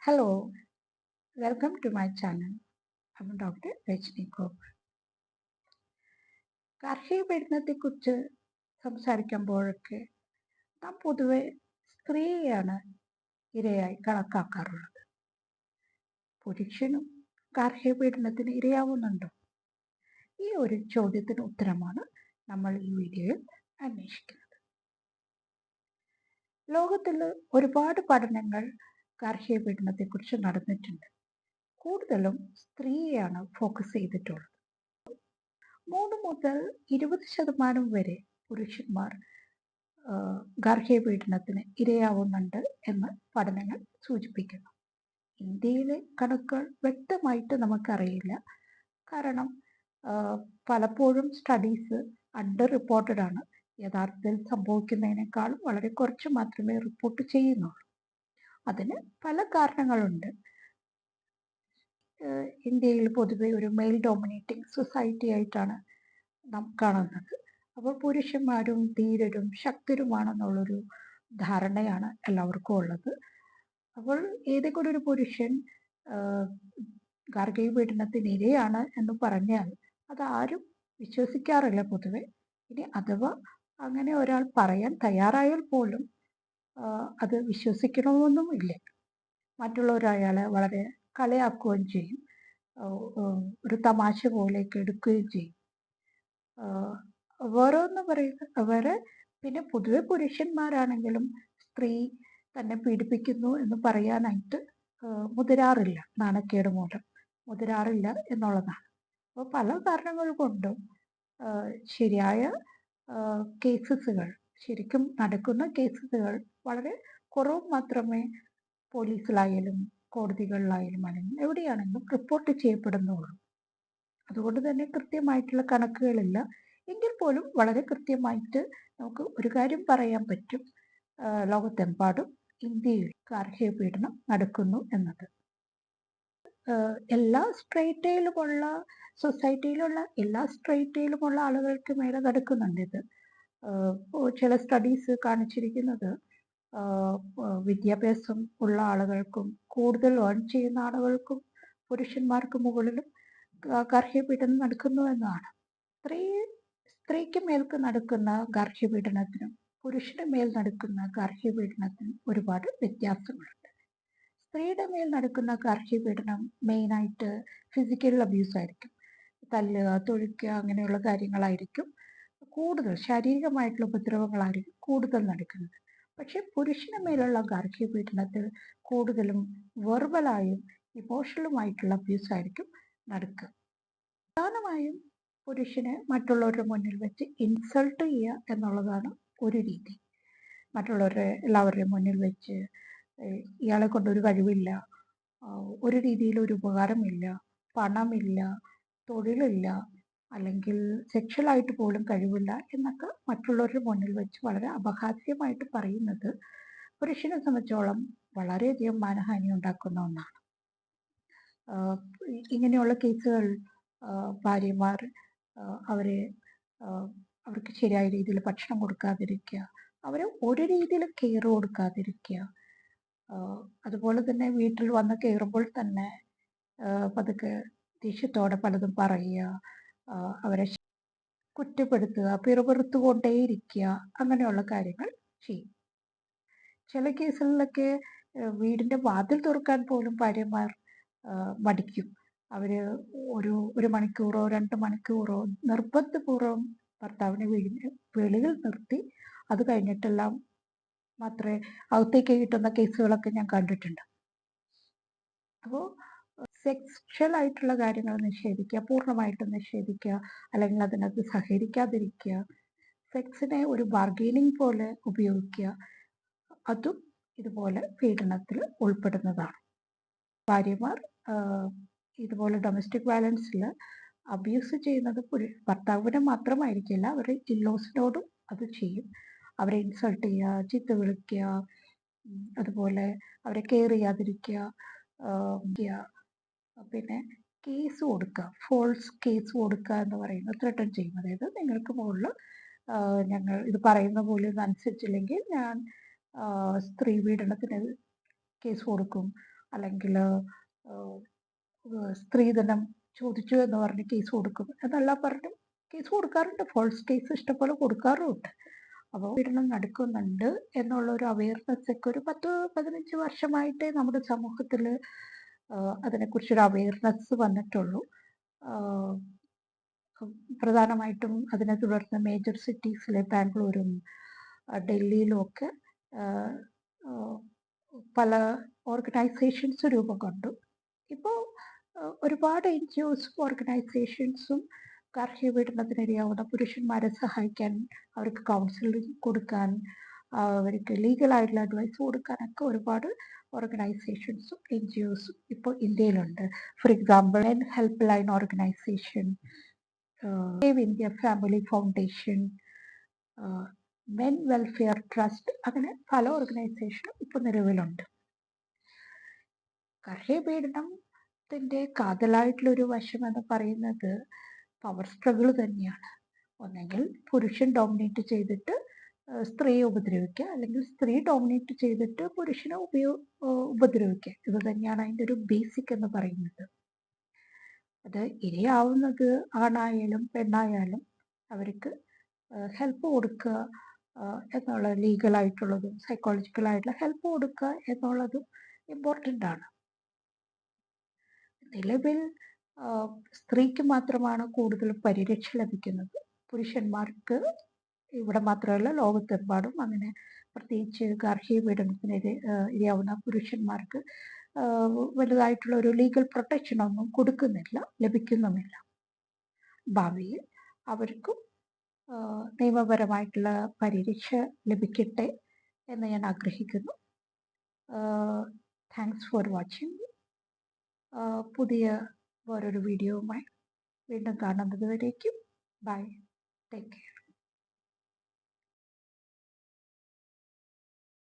Hello, welcome to my channel. I'm Dr. Rajani ഗോപ്. കാർഷിക പീഡനത്തെക്കുറിച്ച് സംസാരിക്കുമ്പോഴൊക്കെ നാം പൊതുവെ സ്ത്രീയെയാണ് ഇരയായി കണക്കാക്കാറുള്ളത്. പുരുഷനും കാർഷിക പീഡനത്തിന് ഇരയാവുന്നുണ്ടോ? ഈ ഒരു ചോദ്യത്തിന് ഉത്തരമാണ് നമ്മൾ ഈ വീഡിയോയിൽ അന്വേഷിക്കുന്നത്. ലോകത്തിൽ ഒരുപാട് പഠനങ്ങൾ കാർഷിക പീഡനത്തെക്കുറിച്ച് നടന്നിട്ടുണ്ട്. കൂടുതലും സ്ത്രീയെയാണ് ഫോക്കസ് ചെയ്തിട്ടുള്ളത്. 3 മുതൽ 20% വരെ പുരുഷന്മാർ ഗാർഹിക പീഡനത്തിന് ഇരയാവുന്നുണ്ട് എന്ന് പഠനങ്ങൾ സൂചിപ്പിക്കുന്നു. ഇന്ത്യയിലെ കണക്കുകൾ വ്യക്തമായിട്ട് നമുക്കറിയില്ല. കാരണം പലപ്പോഴും സ്റ്റഡീസ് അണ്ടർ റിപ്പോർട്ടഡ് ആണ്. യഥാർത്ഥത്തിൽ സംഭവിക്കുന്നതിനേക്കാളും വളരെ കുറച്ച് മാത്രമേ റിപ്പോർട്ട് ചെയ്യുന്നുള്ളൂ. അതിന് പല കാരണങ്ങളുണ്ട്. ഇന്ത്യയിൽ പൊതുവെ ഒരു മെയിൽ ഡോമിനേറ്റിംഗ് സൊസൈറ്റി ആയിട്ടാണ് നാം കാണുന്നത്. അപ്പോൾ പുരുഷന്മാരും ധീരരും ശക്തരുമാണെന്നുള്ളൊരു ധാരണയാണ് എല്ലാവർക്കും ഉള്ളത്. അപ്പോൾ ഏതെങ്കിലും ഒരു പുരുഷൻ ഗാർഹിക പീഡനത്തിന് ഇരയാണ് എന്ന് പറഞ്ഞാൽ അതാരും വിശ്വസിക്കാറില്ല പൊതുവെ. ഇനി അഥവാ അങ്ങനെ ഒരാൾ പറയാൻ തയ്യാറായാൽ പോലും അത് വിശ്വസിക്കണമെന്നും ഇല്ല. മറ്റുള്ളവർ അയാളെ വളരെ കളിയാക്കുകയും ചെയ്യും, ഒരു തമാശ പോലെയൊക്കെ എടുക്കുകയും ചെയ്യും. വേറൊന്ന് പറയുന്നത് വേറെ, പിന്നെ പൊതുവെ പുരുഷന്മാരാണെങ്കിലും സ്ത്രീ തന്നെ പീഡിപ്പിക്കുന്നു എന്ന് പറയാനായിട്ട് മുതിരാറില്ല. നാണക്കേട് മൂലം മുതിരാറില്ല എന്നുള്ളതാണ്. അപ്പോൾ പല കാരണങ്ങൾ കൊണ്ടും ശരിയായ കേസസുകൾ, ശരിക്കും നടക്കുന്ന കേസസുകൾ വളരെ കുറവ് മാത്രമേ പോലീസിലായാലും കോടതികളിലായാലും അല്ലെങ്കിൽ എവിടെയാണെങ്കിലും റിപ്പോർട്ട് ചെയ്യപ്പെടുന്നുള്ളൂ. അതുകൊണ്ട് തന്നെ കൃത്യമായിട്ടുള്ള കണക്കുകളില്ല. എങ്കിൽ പോലും വളരെ കൃത്യമായിട്ട് നമുക്ക് ഒരു കാര്യം പറയാൻ പറ്റും: ലോകത്തെമ്പാടും ഇന്ത്യയിൽ ഗാർഹിക പീഡനം നടക്കുന്നു എന്നത്. എല്ലാ സ്ട്രേറ്റയിലുമുള്ള സൊസൈറ്റിയിലുള്ള എല്ലാ സ്ട്രേറ്റയിലുമുള്ള ആളുകൾക്ക് മേലെ നടക്കുന്നുണ്ട് ഇത്. ചില സ്റ്റഡീസ് കാണിച്ചിരിക്കുന്നത് വിദ്യാഭ്യാസം ഉള്ള ആളുകൾക്കും കൂടുതൽ ഏൺ ചെയ്യുന്ന ആളുകൾക്കും പുരുഷന്മാർക്ക് മുകളിലും ഗാർഹിക പീഡനം നടക്കുന്നു എന്നാണ്. സ്ത്രീക്ക് മേൽക്ക് നടക്കുന്ന ഗാർഹിക പീഡനത്തിനും പുരുഷന്റെ മേൽ നടക്കുന്ന ഗാർഹിക പീഡനത്തിനും ഒരുപാട് വ്യത്യാസങ്ങളുണ്ട്. സ്ത്രീയുടെ മേൽ നടക്കുന്ന ഗാർഹിക പീഡനം മെയിനായിട്ട് ഫിസിക്കൽ അബ്യൂസ് ആയിരിക്കും. തല്ലുക, തൊഴിക്കുക, അങ്ങനെയുള്ള കാര്യങ്ങളായിരിക്കും കൂടുതൽ. ശാരീരികമായിട്ടുള്ള ഉപദ്രവങ്ങളായിരിക്കും കൂടുതൽ നടക്കുന്നത്. പക്ഷെ പുരുഷന് മേലുള്ള ഗാർഹിക പീഡനത്തിൽ കൂടുതലും വെർബലായും ഇമോഷണലുമായിട്ടുള്ള അബ്യൂസ് ആയിരിക്കും നടക്കുക. പ്രധാനമായും പുരുഷനെ മറ്റുള്ളവരുടെ മുന്നിൽ വെച്ച് ഇൻസൾട്ട് ചെയ്യുക എന്നുള്ളതാണ് ഒരു രീതി. മറ്റുള്ളവരുടെ എല്ലാവരുടെയും മുന്നിൽ വെച്ച് ഇയാളെ കൊണ്ടൊരു കഴിവില്ല, ഒരു രീതിയിൽ ഒരു ഉപകാരമില്ല, പണമില്ല, തൊഴിലില്ല, അല്ലെങ്കിൽ സെക്ഷലായിട്ട് പോലും കഴിവില്ല എന്നൊക്കെ മറ്റുള്ളവരുടെ മുന്നിൽ വെച്ച് വളരെ അപഹാസ്യമായിട്ട് പറയുന്നത് പുരുഷനെ സംബന്ധിച്ചോളം വളരെയധികം മാനഹാനി ഉണ്ടാക്കുന്ന ഒന്നാണ്. ഇങ്ങനെയുള്ള കേസുകൾ ഭാര്യമാർ അവർക്ക് ശരിയായ രീതിയിൽ ഭക്ഷണം കൊടുക്കാതിരിക്കുക, അവരെ ഒരു രീതിയിൽ കെയർ കൊടുക്കാതിരിക്കുക, അതുപോലെ തന്നെ വീട്ടിൽ വന്ന് കയറുമ്പോൾ തന്നെ പതുക്കെ ദേഷ്യത്തോടെ പലതും പറയുക, അവരെ കുറ്റപ്പെടുത്തുക, പിറുപിറുത്തുകൊണ്ടേയിരിക്കുക, അങ്ങനെയുള്ള കാര്യങ്ങൾ ചെയ്യും. ചില കേസുകളിലൊക്കെ വീടിന്റെ വാതിൽ തുറക്കാൻ പോലും ഭാര്യമാർ മടിക്കും. അവര് ഒരു മണിക്കൂറോ 2 മണിക്കൂറോ നിർബന്ധപൂർവ്വം ഭർത്താവിനെ വെളിയിൽ നിർത്തി അത് കഴിഞ്ഞിട്ടെല്ലാം മാത്രമേ അകത്തേക്ക് കിട്ടുന്ന കേസുകളൊക്കെ ഞാൻ കണ്ടിട്ടുണ്ട്. അപ്പോൾ സെക്ഷൽ ആയിട്ടുള്ള കാര്യങ്ങൾ നിഷേധിക്കുക, പൂർണ്ണമായിട്ടും നിഷേധിക്കുക, അല്ലെങ്കിൽ അതിനകത്ത് സഹകരിക്കാതിരിക്കുക, സെക്സിനെ ഒരു ബാർഗെയിനിങ് പോലെ ഉപയോഗിക്കുക, അതും ഇതുപോലെ പീഡനത്തിൽ ഉൾപ്പെടുന്നതാണ്. ഭാര്യമാർ ഇതുപോലെ ഡൊമസ്റ്റിക് വയലൻസിൽ അബ്യൂസ് ചെയ്യുന്നത് ഭർത്താവിനെ മാത്രമായിരിക്കില്ല, അവരുടെ ഇല്ലോസിനോടും അത് ചെയ്യും. അവരെ ഇൻസൾട്ട് ചെയ്യുക, ചീത്ത വിളിക്കുക, അതുപോലെ അവരെ കെയർ ചെയ്യാതിരിക്കുക, പിന്നെ കേസ് കൊടുക്കുക, ഫോൾസ് കേസ് കൊടുക്കുക എന്ന് പറയുന്നത് ത്രെട്ടൺ ചെയ്യും. അതായത് നിങ്ങൾക്ക് മുകളിൽ ഞങ്ങൾ ഇത് പറയുന്ന പോലെ ഇത് അനുസരിച്ചില്ലെങ്കിൽ ഞാൻ സ്ത്രീ പീഡനത്തിന് കേസ് കൊടുക്കും, അല്ലെങ്കിൽ സ്ത്രീധനം ചോദിച്ചു എന്ന് പറഞ്ഞ് കേസ് കൊടുക്കും എന്നെല്ലാം പറഞ്ഞും കേസ് കൊടുക്കാറുണ്ട്. ഫോൾസ് കേസ് ഇഷ്ടംപോലെ കൊടുക്കാറുമുണ്ട്. അപ്പോൾ പീഡനം നടക്കുന്നുണ്ട് എന്നുള്ള ഒരു അവയർനെസ് ഒക്കെ ഒരു 10-15 വർഷമായിട്ടേ നമ്മുടെ സമൂഹത്തിൽ അതിനെക്കുറിച്ചൊരു അവയർനെസ് വന്നിട്ടുള്ളൂ. പ്രധാനമായിട്ടും അതിനെ തുടർന്ന് മേജർ സിറ്റീസിലെ ബാംഗ്ലൂരും ഡൽഹിയിലും ഒക്കെ പല ഓർഗനൈസേഷൻസ് രൂപം കൊണ്ടു. ഇപ്പോൾ ഒരുപാട് NGOസും ഓർഗനൈസേഷൻസും ഗാർഹിക പീഡനത്തിനിരയാവുന്ന പുരുഷന്മാരെ സഹായിക്കാൻ, അവർക്ക് കൗൺസിലിംഗ് കൊടുക്കാൻ, അവർക്ക് ലീഗലായിട്ടുള്ള അഡ്വൈസ് കൊടുക്കാനൊക്കെ ഒരുപാട് ഓർഗനൈസേഷൻസും NGOസും ഇപ്പോൾ ഇന്ത്യയിലുണ്ട്. For example help line organisation, save India family foundation, men welfare trust, അങ്ങനെ പല ഓർഗനൈസേഷനും ഇപ്പോൾ നിലവിലുണ്ട്. ഗാർഹിക പീഡനത്തിൻ്റെ കാതലായിട്ടുള്ളൊരു വശം എന്ന് പറയുന്നത് പവർ സ്ട്രഗിൾ തന്നെയാണ്. ഒന്നെങ്കിൽ പുരുഷൻ ഡോമിനേറ്റ് ചെയ്തിട്ട് സ്ത്രീയെ ഉപദ്രവിക്കുക, അല്ലെങ്കിൽ സ്ത്രീ ഡോമിനേറ്റ് ചെയ്തിട്ട് പുരുഷനെ ഉപദ്രവിക്കുക. ഇത് തന്നെയാണ് അതിൻ്റെ ഒരു ബേസിക് എന്ന് പറയുന്നത്. അത് ഇരയാവുന്നത് ആണായാലും പെണ്ണായാലും അവർക്ക് ഹെൽപ്പ് കൊടുക്കുക എന്നുള്ള ലീഗലായിട്ടുള്ളതും സൈക്കോളജിക്കലായിട്ടുള്ള ഹെൽപ്പ് കൊടുക്കുക എന്നുള്ളതും ഇമ്പോർട്ടൻ്റ് ആണ്. നിലവിൽ സ്ത്രീക്ക് മാത്രമാണ് കൂടുതൽ പരിരക്ഷ ലഭിക്കുന്നത്. പുരുഷന്മാർക്ക് ഇവിടെ മാത്രമല്ല ലോകത്തെമ്പാടും അങ്ങനെ പ്രത്യേകിച്ച് ഗാർഹിക പീഡനത്തിന് ഇരയാവുന്ന പുരുഷന്മാർക്ക് വലുതായിട്ടുള്ള ഒരു ലീഗൽ പ്രൊട്ടക്ഷനൊന്നും കൊടുക്കുന്നില്ല, ലഭിക്കുന്നുമില്ല. ഭാവിയിൽ അവർക്കും നിയമപരമായിട്ടുള്ള പരിരക്ഷ ലഭിക്കട്ടെ എന്ന് ഞാൻ ആഗ്രഹിക്കുന്നു. Thanks for watching. പുതിയ വേറൊരു വീഡിയോവുമായി വീണ്ടും കാണുന്നത് വരേക്കും ബൈ, ടേക്ക് കെയർ.